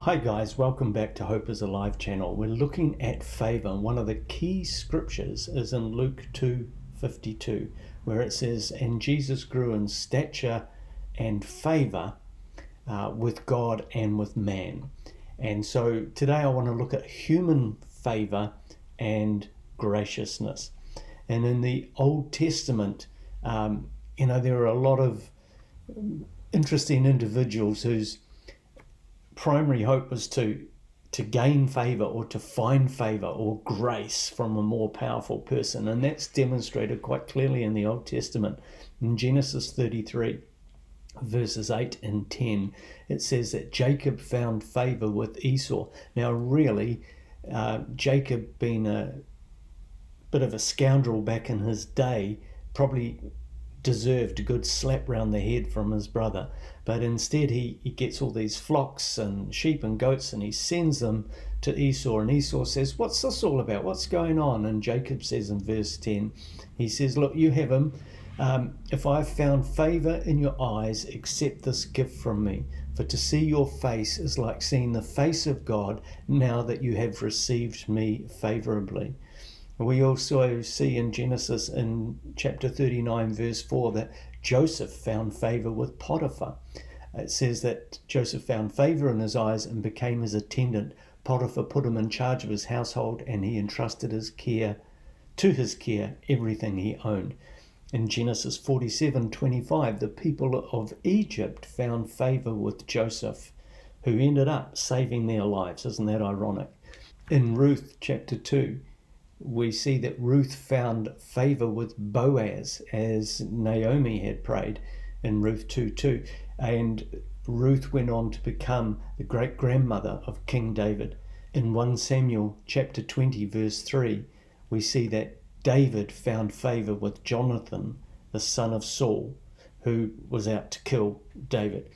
Hi guys, welcome back to Hope is Alive channel. We're looking at favour. One of the key scriptures is in Luke 2:52, where it says, "And Jesus grew in stature and favour with God and with man." And so today I want to look at human favour and graciousness. And in the Old Testament, there are a lot of interesting individuals whose primary hope was to gain favour or to find favour or grace from a more powerful person, and that's demonstrated quite clearly in the Old Testament. In Genesis 33 verses 8 and 10, it says that Jacob found favour with Esau. Now really, Jacob, being a bit of a scoundrel back in his day, probably deserved a good slap round the head from his brother, but instead he gets all these flocks and sheep and goats and he sends them to Esau, and Esau says, "What's this all about? What's going on?" And Jacob says in verse 10, he says, "Look, you have him. If I've found favour in your eyes, accept this gift from me. For to see your face is like seeing the face of God, now that you have received me favourably." We also see in Genesis in chapter 39 verse 4 that Joseph found favour with Potiphar. It says that Joseph found favour in his eyes and became his attendant. Potiphar put him in charge of his household, and he entrusted to his care everything he owned. In Genesis 47:25, the people of Egypt found favour with Joseph, who ended up saving their lives. Isn't that ironic? In Ruth chapter 2, we see that Ruth found favour with Boaz, as Naomi had prayed in Ruth 2:2, and Ruth went on to become the great-grandmother of King David. In 1 Samuel chapter 20 verse 3, we see that David found favour with Jonathan, the son of Saul, who was out to kill David.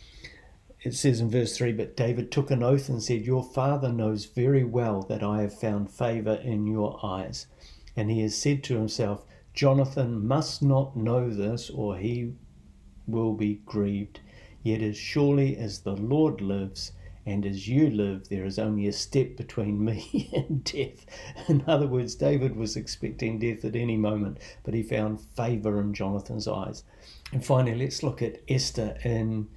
It says in verse 3, "But David took an oath and said, 'Your father knows very well that I have found favour in your eyes.' And he has said to himself, 'Jonathan must not know this, or he will be grieved. Yet as surely as the Lord lives, and as you live, there is only a step between me and death.'" In other words, David was expecting death at any moment, but he found favour in Jonathan's eyes. And finally, let's look at Esther. In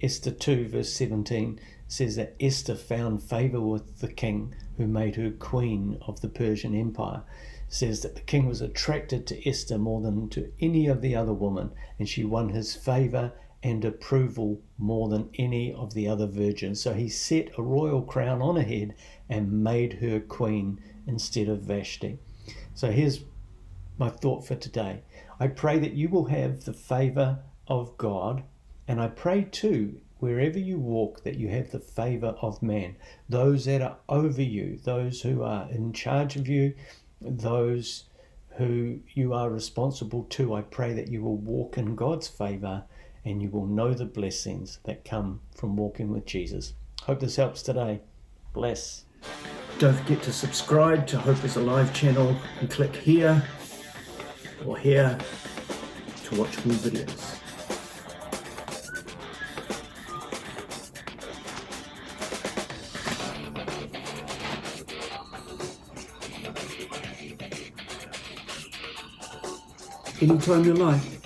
Esther 2 verse 17 says that Esther found favour with the king, who made her queen of the Persian Empire. It says that the king was attracted to Esther more than to any of the other women, and she won his favour and approval more than any of the other virgins. So he set a royal crown on her head and made her queen instead of Vashti. So here's my thought for today. I pray that you will have the favour of God, and I pray too, wherever you walk, that you have the favour of man. Those that are over you, those who are in charge of you, those who you are responsible to, I pray that you will walk in God's favour and you will know the blessings that come from walking with Jesus. Hope this helps today. Bless. Don't forget to subscribe to Hope is Alive channel and click here or here to watch full videos. Anytime you like.